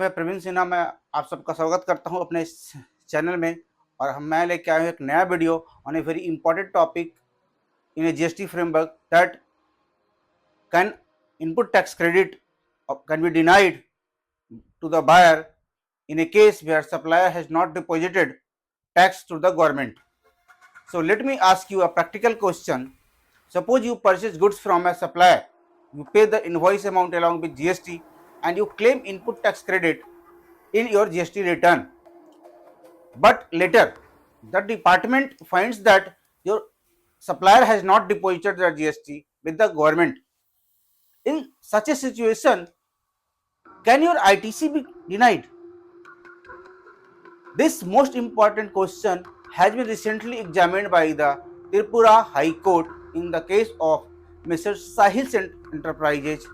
मैं प्रवीण सिन्हा मैं आप सबका स्वागत करता हूं अपने इस चैनल में। और मैं लेके आया हूं एक नया video on a very important topic in A GST framework that can input tax credit can be denied to the buyer in a case where supplier has not deposited tax to the government. So let me ask you a practical question. Suppose you purchase goods from a supplier, you pay the invoice amount along with GST and you claim input tax credit in your GST return. But later the department finds that your supplier has not deposited the GST with the government. In such a situation, can your ITC be denied? This most important question has been recently examined by the Tripura High Court in the case of Mr. Sahil Enterprises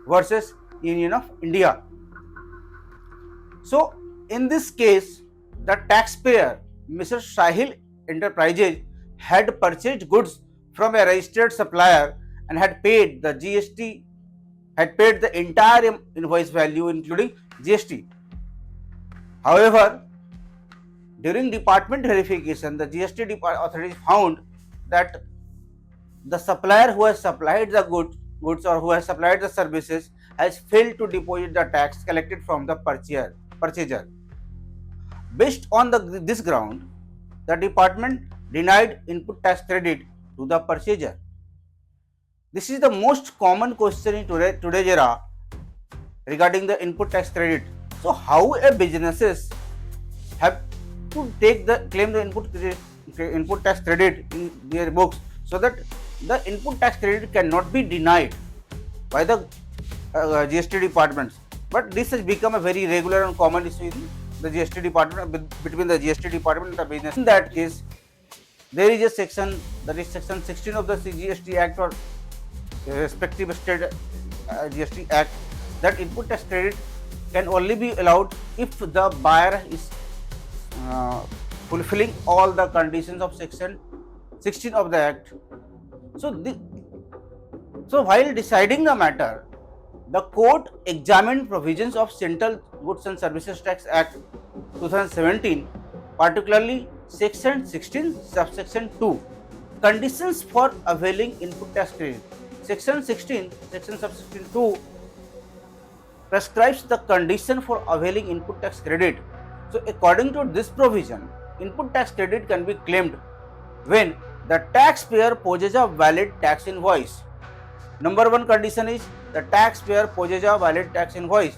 versus Union of India. So, in this case, the taxpayer, Mr. Sahil Enterprises, had purchased goods from a registered supplier and had paid the GST, had paid the entire invoice value including GST. However, during department verification, the GST authority found that the supplier who has supplied the goods or who has supplied the services has failed to deposit the tax collected from the purchaser. Based on this ground, the department denied input tax credit to the purchaser. This is the most common question in today's era regarding the input tax credit. So, how a businesses have to claim the input tax credit in their books so that the input tax credit cannot be denied by the GST departments. But this has become a very regular and common issue in the GST department, between the GST department and the business. In that case, there is a section, that is section 16 of the GST Act or respective state GST Act, that input tax credit can only be allowed if the buyer is fulfilling all the conditions of section 16 of the Act. So while deciding the matter, the court examined provisions of Central Goods and Services Tax Act 2017, particularly section 16 subsection 2, conditions for availing input tax credit. Section 16 section subsection 2 prescribes the condition for availing input tax credit. So according to this provision, input tax credit can be claimed when the taxpayer possesses a valid tax invoice. Number one condition is the taxpayer possesses a valid tax invoice.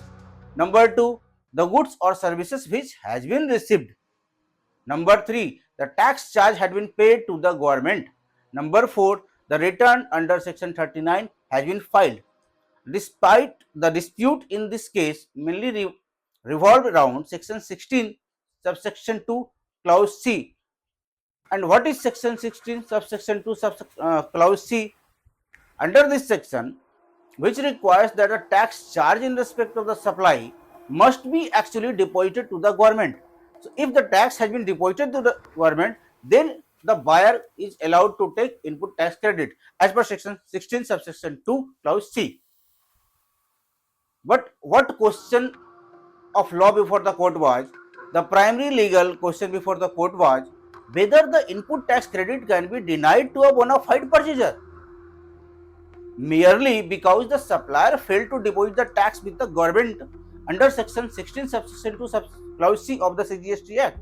Number two, the goods or services which has been received. Number three, the tax charge had been paid to the government. Number four, the return under section 39 has been filed. Despite the dispute in this case mainly revolved around section 16 subsection 2 clause C. And what is section 16 subsection 2 clause C? Under this section, which requires that a tax charge in respect of the supply must be actually deposited to the government. So if the tax has been deposited to the government, then the buyer is allowed to take input tax credit as per section 16 subsection 2 clause C. But what question of law before the court was, the primary legal question before the court was whether the input tax credit can be denied to a bona fide purchaser merely because the supplier failed to deposit the tax with the government under section 16 subsection 2 clause C of the GST Act.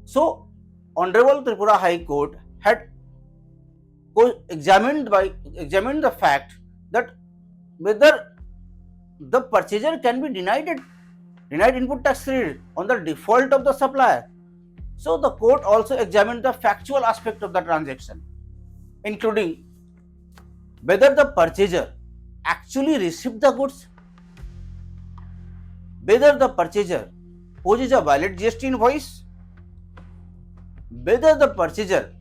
So Honorable Tripura High Court had examined the fact that whether the purchaser can be denied input tax credit on the default of the supplier. So the court also examined the factual aspect of the transaction, including whether the purchaser actually received the goods, whether the purchaser possesses a valid GST invoice, whether the purchaser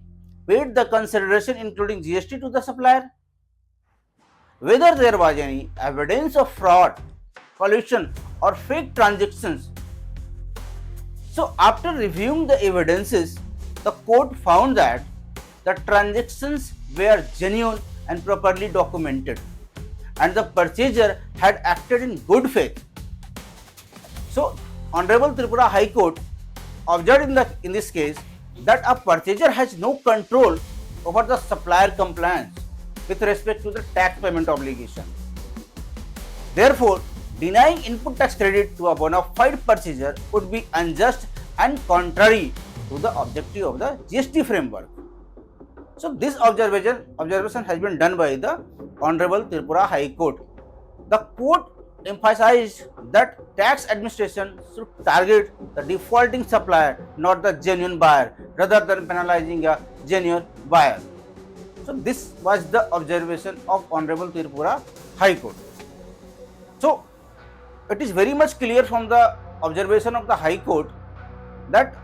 paid the consideration including GST to the supplier, whether there was any evidence of fraud, collusion or fake transactions. So after reviewing the evidences, the court found that the transactions were genuine and properly documented, and the purchaser had acted in good faith. So, Honorable Tripura High Court observed in this case that a purchaser has no control over the supplier compliance with respect to the tax payment obligation. Therefore, denying input tax credit to a bona fide purchaser would be unjust and contrary to the objective of the GST framework. So, this observation has been done by the Honorable Tripura High Court. The court emphasized that tax administration should target the defaulting supplier, not the genuine buyer, rather than penalizing a genuine buyer. So, this was the observation of Honorable Tripura High Court. So, it is very much clear from the observation of the High Court that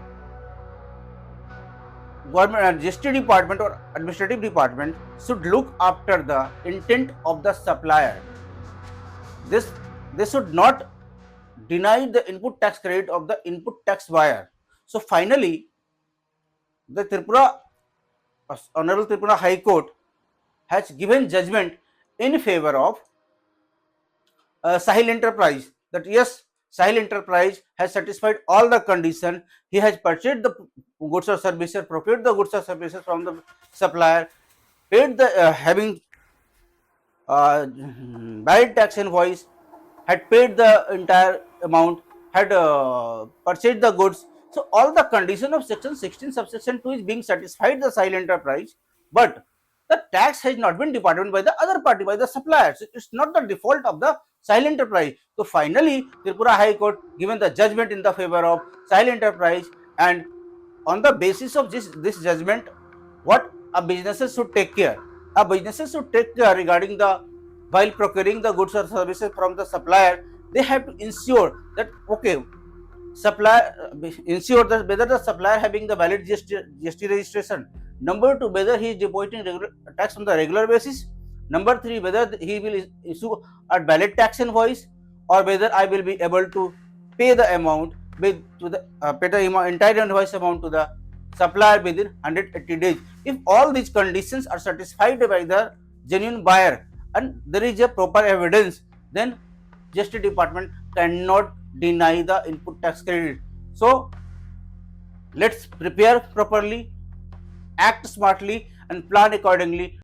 government GST department or administrative department should look after the intent of the supplier. They should not deny the input tax credit of the input tax buyer. So finally, the Honorable Tripura High Court has given judgment in favor of Sahil Enterprise, that yes, Sahil Enterprise has satisfied all the conditions. He has purchased the goods or services, procured the goods or services from the supplier, paid the having valid tax invoice, had paid the entire amount, had purchased the goods. So all the conditions of section 16 subsection 2 is being satisfied the Sahil Enterprise, but the tax has not been departed by the other party, by the supplier. So it's not the default of the Sahil Enterprise. So finally, Tripura High Court given the judgment in the favor of Sahil Enterprise, and on the basis of this judgment, what a businesses should take care. A businesses should take care regarding the while procuring the goods or services from the supplier, they have to ensure that ensure that whether the supplier having the valid GST registration. Number 2, whether he is depositing tax on the regular basis. Number 3, whether he will issue a valid tax invoice, or whether I will be able to pay the amount pay the entire invoice amount to the supplier within 180 days. If all these conditions are satisfied by the genuine buyer and there is a proper evidence, then GST department cannot deny the input tax credit. So let's prepare properly, act smartly and plan accordingly